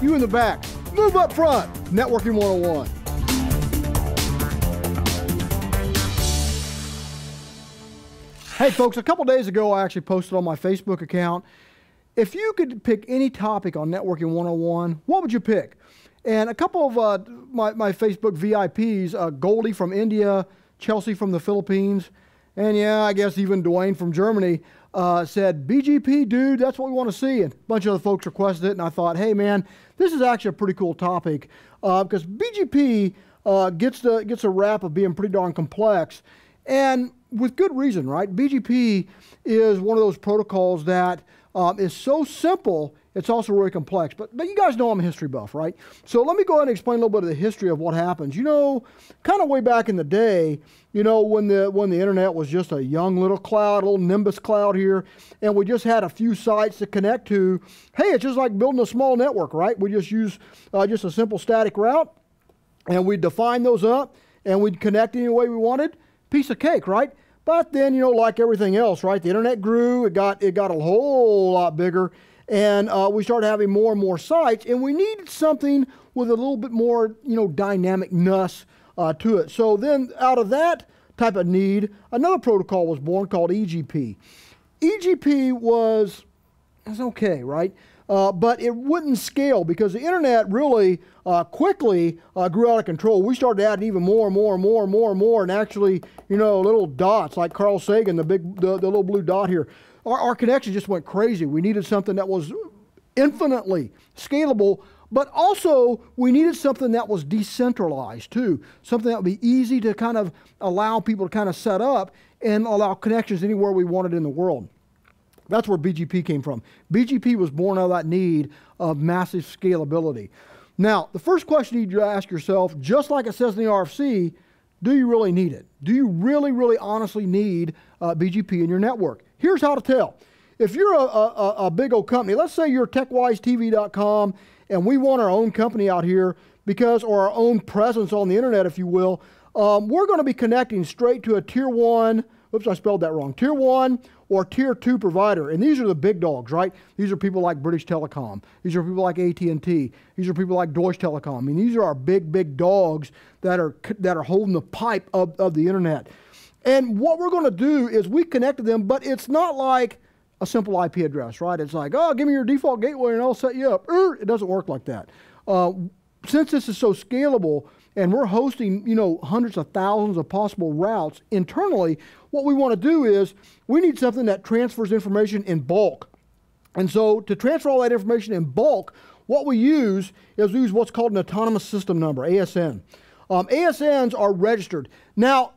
You in the back. Move up front. Networking 101. Hey folks, a couple days ago I actually posted on my Facebook account, if you could pick any topic on Networking 101, what would you pick? And a couple of my Facebook VIPs, Goldie from India, Chelsea from the Philippines, and yeah, I guess even Dwayne from Germany, said, BGP, dude, that's what we want to see. And a bunch of other folks requested it, and I thought, hey man, this is actually a pretty cool topic, because BGP gets a rap of being pretty darn complex, and with good reason, right? BGP is one of those protocols that is so simple, it's also really complex. But you guys know I'm a history buff, right? So let me go ahead and explain a little bit of the history of what happens. You know, kind of way back in the day, you know, when the internet was just a young little cloud, a little Nimbus cloud here, and we just had a few sites to connect to. Hey, it's just like building a small network, right? We just use just a simple static route, and we'd define those up, and we'd connect any way we wanted. Piece of cake, right? But then, you know, like everything else, right? The internet grew, it got a whole lot bigger, and we started having more and more sites, and we needed something with a little bit more, you know, dynamicness to it. So then out of that type of need, another protocol was born called EGP. EGP was okay, right? But it wouldn't scale because the internet really quickly grew out of control. We started adding even more and more and more and more and more, and actually, you know, little dots like Carl Sagan, the little blue dot here. Our connection just went crazy. We needed something that was infinitely scalable, but also we needed something that was decentralized too, something that would be easy to kind of allow people to kind of set up and allow connections anywhere we wanted in the world. That's where BGP came from. BGP was born out of that need of massive scalability. Now, the first question you need to ask yourself, just like it says in the RFC, do you really need it? Do you really, really honestly need BGP in your network? Here's how to tell. If you're a big old company, let's say you're TechWiseTV.com, and we want our own company out here or our own presence on the internet, if you will, we're going to be connecting straight to a tier 1, oops, I spelled that wrong, tier 1 or tier 2 provider. And these are the big dogs, right? These are people like British Telecom. These are people like AT&T. These are people like Deutsche Telekom. I mean, these are our big dogs that are holding the pipe of the internet. And what we're going to do is we connect to them, but it's not like a simple IP address, right? It's like, oh, give me your default gateway and I'll set you up. It doesn't work like that. Since this is so scalable, and we're hosting, you know, hundreds of thousands of possible routes internally, what we want to do is we need something that transfers information in bulk. And so to transfer all that information in bulk, what we use is what's called an autonomous system number, ASN. ASNs are registered. Now,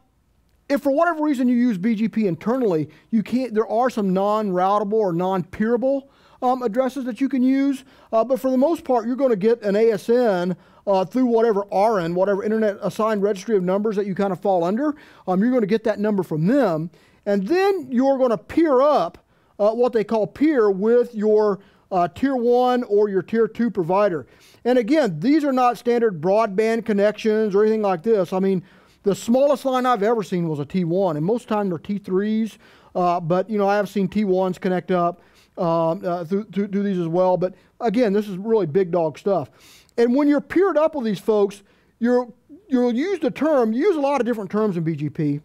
if for whatever reason you use BGP internally, there are some non-routable or non-peerable addresses that you can use, but for the most part, you're going to get an ASN through whatever RN, whatever Internet Assigned Registry of Numbers that you kind of fall under. You're going to get that number from them, and then you're going to peer up what they call peer with your tier 1 or your tier 2 provider. And again, these are not standard broadband connections or anything like this. I mean, the smallest line I've ever seen was a T1, and most times they're T3s, but you know, I have seen T1s connect up through these as well. But again, this is really big dog stuff. And when you're peered up with these folks, you'll use a lot of different terms in BGP.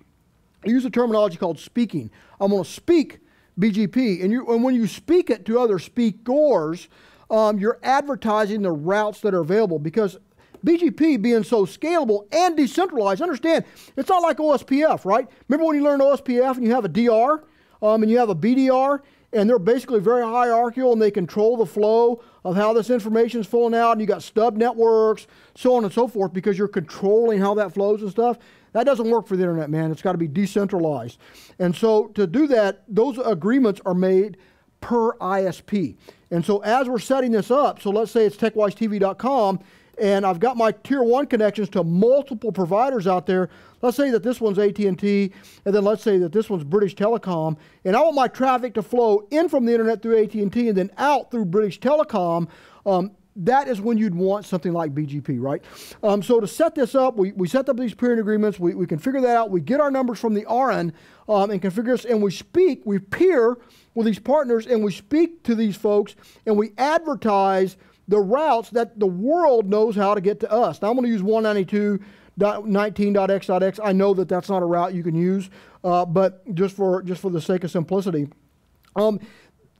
You use a terminology called speaking. I'm going to speak BGP, and when you speak it to other speakers, you're advertising the routes that are available, because BGP being so scalable and decentralized, understand, it's not like OSPF, right? Remember when you learned OSPF and you have a DR and you have a BDR, and they're basically very hierarchical, and they control the flow of how this information is flowing out, and you got stub networks, so on and so forth, because you're controlling how that flows and stuff. That doesn't work for the internet, man. It's got to be decentralized. And so to do that, those agreements are made per ISP. And so as we're setting this up, so let's say it's TechWiseTV.com, and I've got my tier 1 connections to multiple providers out there. Let's say that this one's AT&T, and then let's say that this one's British Telecom, and I want my traffic to flow in from the internet through AT&T and then out through British Telecom. That is when you'd want something like BGP, right? So to set this up, we set up these peering agreements, we can figure that out, we get our numbers from the RN and configure this, and we peer with these partners, and we speak to these folks, and we advertise the routes that the world knows how to get to us. Now I'm going to use 192.19.x.x. I know that that's not a route you can use, but just for the sake of simplicity.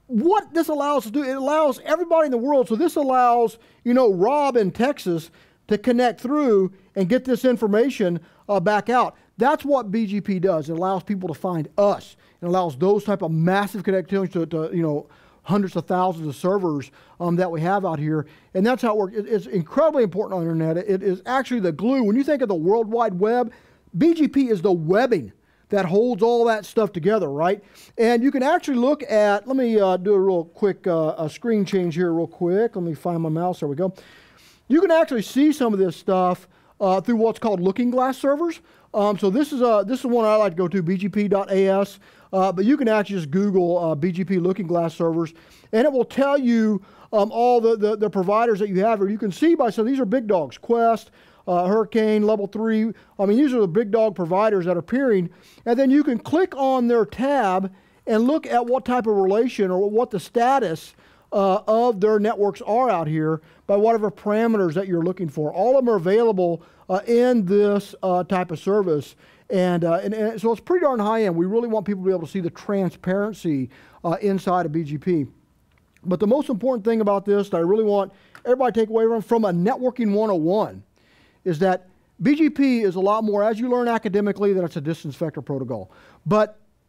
What this allows us to do, it allows everybody in the world, so this allows, Rob in Texas to connect through and get this information back out. That's what BGP does. It allows people to find us. It allows those type of massive connectivities to hundreds of thousands of servers that we have out here. And that's how it works. It's incredibly important on the internet. It is actually the glue. When you think of the World Wide Web, BGP is the webbing that holds all that stuff together, right? And you can actually look at, let me do a real quick screen change here real quick. Let me find my mouse, there we go. You can actually see some of this stuff through what's called Looking Glass servers. So this is one I like to go to, bgp.as, but you can actually just Google BGP Looking Glass servers, and it will tell you all the providers that you have, or you can see by, so these are big dogs, Quest, Hurricane, Level 3. I mean, these are the big dog providers that are appearing. And then you can click on their tab and look at what type of relation or what the status of their networks are out here by whatever parameters that you're looking for. All of them are available in this type of service. And so it's pretty darn high end. We really want people to be able to see the transparency inside of BGP. But the most important thing about this that I really want everybody to take away from a networking 101 is that BGP is a lot more, as you learn academically, that it's a distance vector protocol.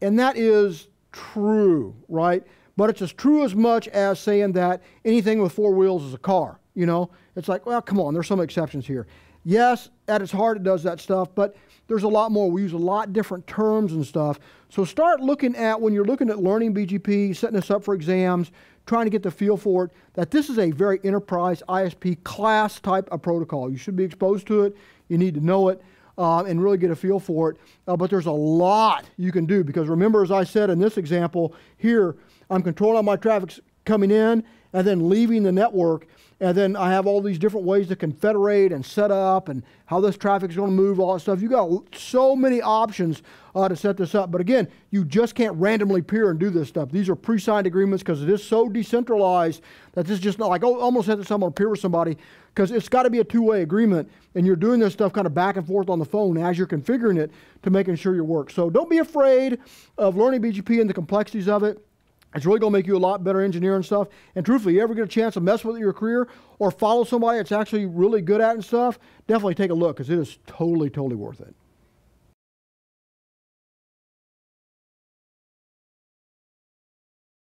And that is true, right? But it's as true as much as saying that anything with four wheels is a car, It's like, well, come on, there's some exceptions here. Yes, at its heart it does that stuff, but there's a lot more. We use a lot different terms and stuff. So start looking at, when you're looking at learning BGP, setting this up for exams, trying to get the feel for it, that this is a very enterprise ISP class type of protocol. You should be exposed to it. You need to know it and really get a feel for it. But there's a lot you can do, because remember, as I said in this example here, I'm controlling my traffic coming in and then leaving the network. And then I have all these different ways to confederate and set up and how this traffic is going to move, all that stuff. You got so many options to set this up. But again, you just can't randomly peer and do this stuff. These are pre-signed agreements because it is so decentralized that this is just not like, oh, almost have to someone peer with somebody, because it's got to be a two-way agreement. And you're doing this stuff kind of back and forth on the phone as you're configuring it to making sure you work. So don't be afraid of learning BGP and the complexities of it. It's really going to make you a lot better engineer and stuff. And truthfully, you ever get a chance to mess with your career or follow somebody that's actually really good at it and stuff, definitely take a look, because it is totally, totally worth it.